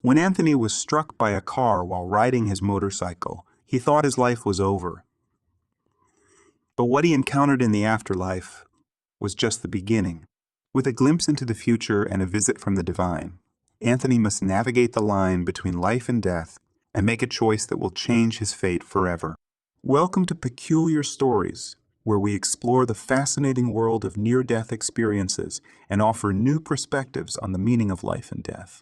When Anthony was struck by a car while riding his motorcycle, he thought his life was over. But what he encountered in the afterlife was just the beginning. With a glimpse into the future and a visit from the divine, Anthony must navigate the line between life and death and make a choice that will change his fate forever. Welcome to Peculiar Stories, where we explore the fascinating world of near-death experiences and offer new perspectives on the meaning of life and death.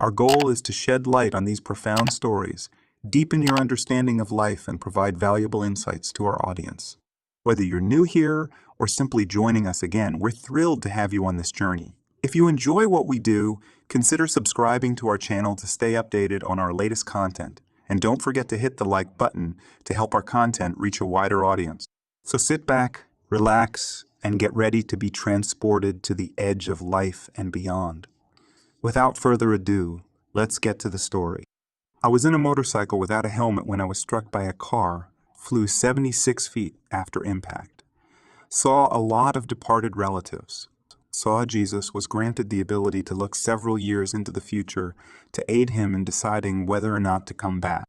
Our goal is to shed light on these profound stories, deepen your understanding of life, and provide valuable insights to our audience. Whether you're new here or simply joining us again, we're thrilled to have you on this journey. If you enjoy what we do, consider subscribing to our channel to stay updated on our latest content. And don't forget to hit the like button to help our content reach a wider audience. So sit back, relax, and get ready to be transported to the edge of life and beyond. Without further ado, let's get to the story. I was in a motorcycle without a helmet when I was struck by a car, flew 76 feet after impact. Saw a lot of departed relatives. Saw Jesus, was granted the ability to look several years into the future to aid him in deciding whether or not to come back.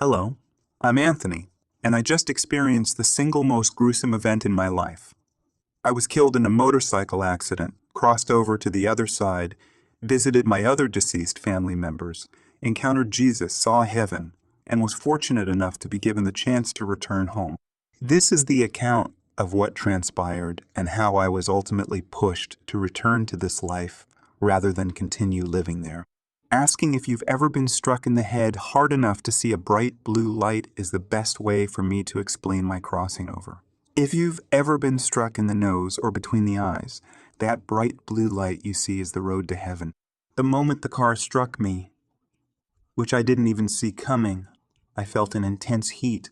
Hello, I'm Anthony, and I just experienced the single most gruesome event in my life. I was killed in a motorcycle accident, crossed over to the other side, visited my other deceased family members, encountered Jesus, saw heaven, and was fortunate enough to be given the chance to return home. This is the account of what transpired and how I was ultimately pushed to return to this life rather than continue living there. Asking if you've ever been struck in the head hard enough to see a bright blue light is the best way for me to explain my crossing over. If you've ever been struck in the nose or between the eyes, that bright blue light you see is the road to heaven. The moment the car struck me, which I didn't even see coming, I felt an intense heat,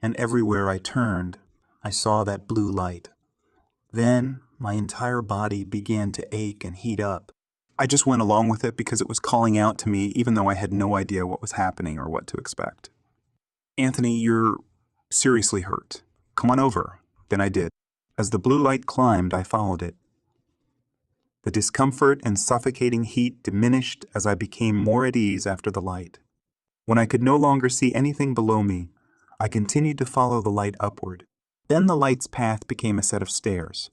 and everywhere I turned, I saw that blue light. Then, my entire body began to ache and heat up. I just went along with it because it was calling out to me, even though I had no idea what was happening or what to expect. Anthony, you're seriously hurt. Come on over. Then I did. As the blue light climbed, I followed it. The discomfort and suffocating heat diminished as I became more at ease after the light. When I could no longer see anything below me, I continued to follow the light upward. Then the light's path became a set of stairs.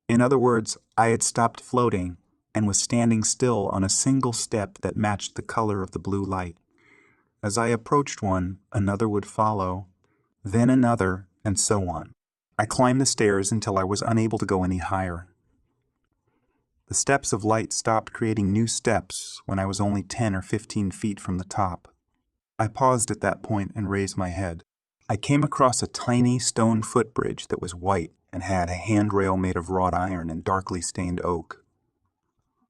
In other words, I had stopped floating and was standing still on a single step that matched the color of the blue light. As I approached one, another would follow, then another, and so on. I climbed the stairs until I was unable to go any higher. The steps of light stopped creating new steps when I was only 10 or 15 feet from the top. I paused at that point and raised my head. I came across a tiny stone footbridge that was white and had a handrail made of wrought iron and darkly stained oak.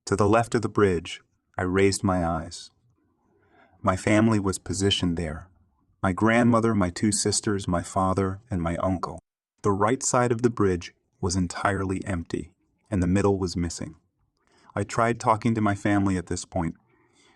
To the left of the bridge, I raised my eyes. My family was positioned there. My grandmother, my two sisters, my father, and my uncle. The right side of the bridge was entirely empty, and the middle was missing. I tried talking to my family at this point,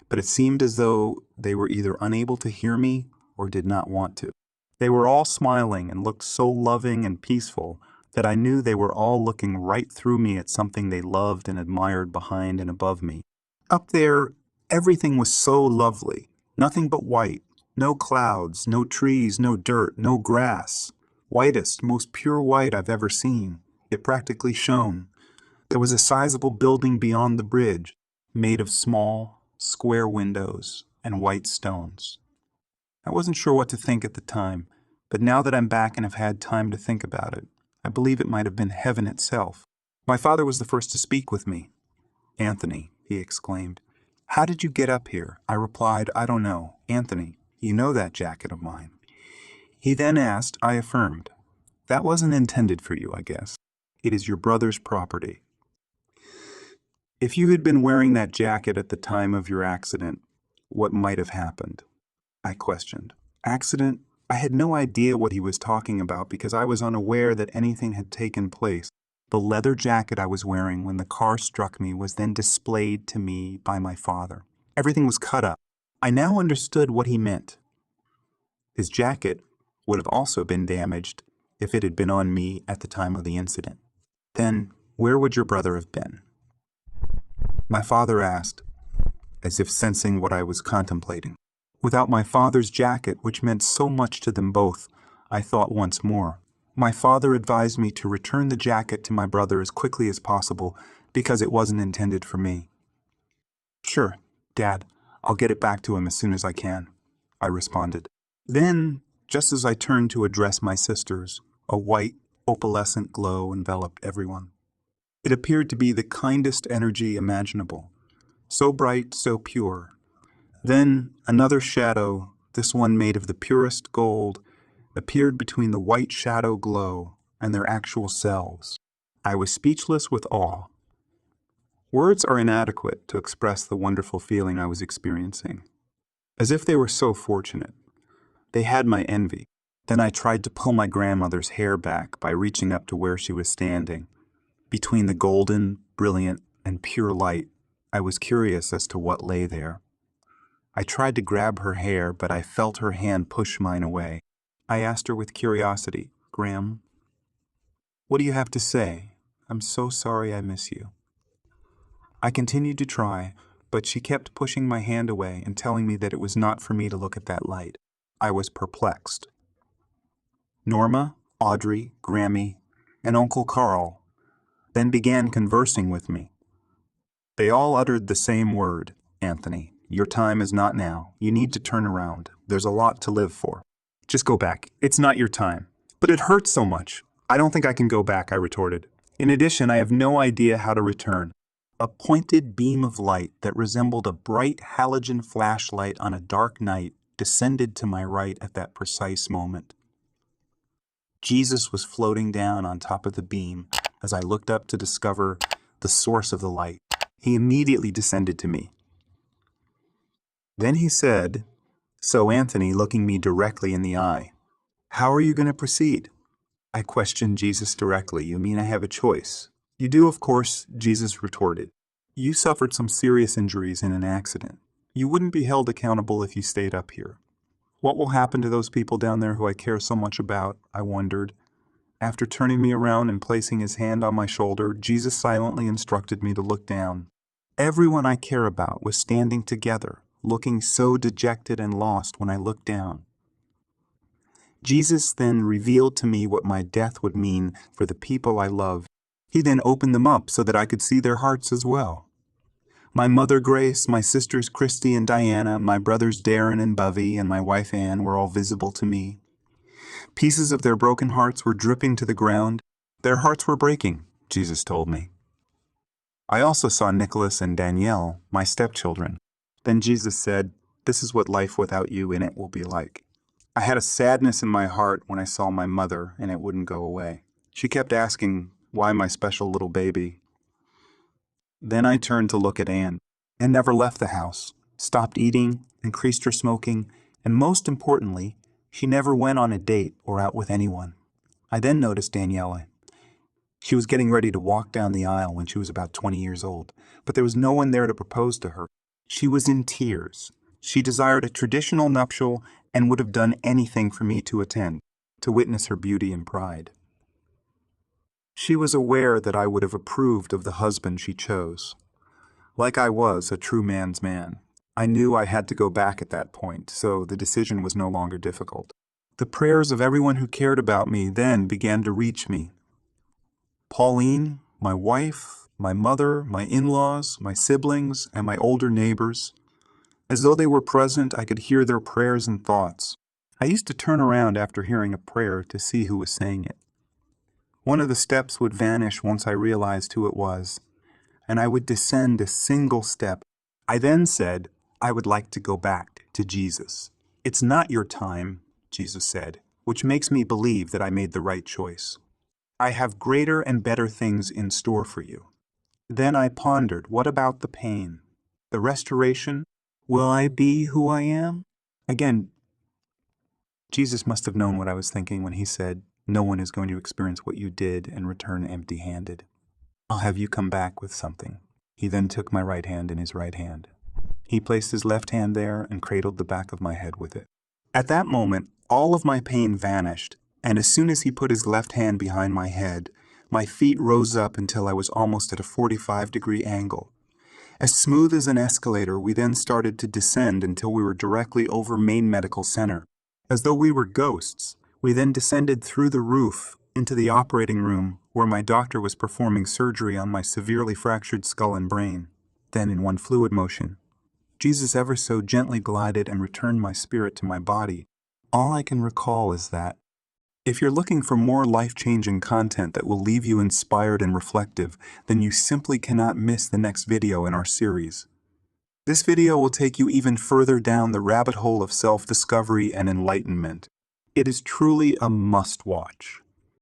but it seemed as though they were either unable to hear me or did not want to. They were all smiling and looked so loving and peaceful that I knew they were all looking right through me at something they loved and admired behind and above me. Up there, everything was so lovely. Nothing but white. No clouds, no trees, no dirt, no grass. Whitest, most pure white I've ever seen. It practically shone. There was a sizable building beyond the bridge, made of small, square windows and white stones. I wasn't sure what to think at the time, but now that I'm back and have had time to think about it, I believe it might have been heaven itself. My father was the first to speak with me. "Anthony," he exclaimed, "how did you get up here?" I replied, "I don't know. Anthony, you know that jacket of mine." He then asked, I affirmed, "That wasn't intended for you, I guess. It is your brother's property." If you had been wearing that jacket at the time of your accident, what might have happened? I questioned. Accident? I had no idea what he was talking about because I was unaware that anything had taken place. The leather jacket I was wearing when the car struck me was then displayed to me by my father. Everything was cut up. I now understood what he meant. His jacket would have also been damaged if it had been on me at the time of the incident. Then, where would your brother have been? My father asked, as if sensing what I was contemplating. Without my father's jacket, which meant so much to them both, I thought once more. My father advised me to return the jacket to my brother as quickly as possible because it wasn't intended for me. "Sure, Dad, I'll get it back to him as soon as I can," I responded. Then, just as I turned to address my sisters, a white, opalescent glow enveloped everyone. It appeared to be the kindest energy imaginable, so bright, so pure. Then another shadow, this one made of the purest gold, appeared between the white shadow glow and their actual selves. I was speechless with awe. Words are inadequate to express the wonderful feeling I was experiencing. As if they were so fortunate. They had my envy. Then I tried to pull my grandmother's hair back by reaching up to where she was standing. Between the golden, brilliant, and pure light, I was curious as to what lay there. I tried to grab her hair, but I felt her hand push mine away. I asked her with curiosity, "Gram, what do you have to say? I'm so sorry I miss you." I continued to try, but she kept pushing my hand away and telling me that it was not for me to look at that light. I was perplexed. Norma, Audrey, Grammy, and Uncle Carl then began conversing with me. They all uttered the same word, "Anthony, your time is not now. You need to turn around. There's a lot to live for. Just go back. It's not your time." "But it hurts so much." "I don't think I can go back," I retorted. "In addition, I have no idea how to return." A pointed beam of light that resembled a bright halogen flashlight on a dark night descended to my right at that precise moment. Jesus was floating down on top of the beam as I looked up to discover the source of the light. He immediately descended to me. Then he said, "So Anthony, looking me directly in the eye, how are you going to proceed?" I questioned Jesus directly. "You mean I have a choice?" "You do, of course," Jesus retorted. "You suffered some serious injuries in an accident. You wouldn't be held accountable if you stayed up here." What will happen to those people down there who I care so much about? I wondered. After turning me around and placing his hand on my shoulder, Jesus silently instructed me to look down. Everyone I care about was standing together, looking so dejected and lost when I looked down. Jesus then revealed to me what my death would mean for the people I love. He then opened them up so that I could see their hearts as well. My mother Grace, my sisters Christy and Diana, my brothers Darren and Bovey, and my wife Anne were all visible to me. Pieces of their broken hearts were dripping to the ground. Their hearts were breaking, Jesus told me. I also saw Nicholas and Danielle, my stepchildren. Then Jesus said, "This is what life without you in it will be like." I had a sadness in my heart when I saw my mother, and it wouldn't go away. She kept asking, "Why my special little baby?" Then I turned to look at Anne. Anne never left the house, stopped eating, increased her smoking, and most importantly, she never went on a date or out with anyone. I then noticed Daniela. She was getting ready to walk down the aisle when she was about 20 years old, but there was no one there to propose to her. She was in tears. She desired a traditional nuptial and would have done anything for me to attend, to witness her beauty and pride. She was aware that I would have approved of the husband she chose. Like I was a true man's man, I knew I had to go back at that point, so the decision was no longer difficult. The prayers of everyone who cared about me then began to reach me. Pauline, my wife, my mother, my in-laws, my siblings, and my older neighbors. As though they were present, I could hear their prayers and thoughts. I used to turn around after hearing a prayer to see who was saying it. One of the steps would vanish once I realized who it was, and I would descend a single step. I then said, "I would like to go back to Jesus." "It's not your time," Jesus said, which makes me believe that I made the right choice. "I have greater and better things in store for you." Then I pondered, what about the pain? The restoration? Will I be who I am? Again, Jesus must have known what I was thinking when he said, "No one is going to experience what you did and return empty-handed. I'll have you come back with something." He then took my right hand in his right hand. He placed his left hand there and cradled the back of my head with it. At that moment, all of my pain vanished, and as soon as he put his left hand behind my head, my feet rose up until I was almost at a 45-degree angle. As smooth as an escalator, we then started to descend until we were directly over Maine Medical Center. As though we were ghosts, we then descended through the roof into the operating room where my doctor was performing surgery on my severely fractured skull and brain. Then, in one fluid motion, Jesus ever so gently glided and returned my spirit to my body. All I can recall is that, if you're looking for more life-changing content that will leave you inspired and reflective, then you simply cannot miss the next video in our series. This video will take you even further down the rabbit hole of self-discovery and enlightenment. It is truly a must-watch.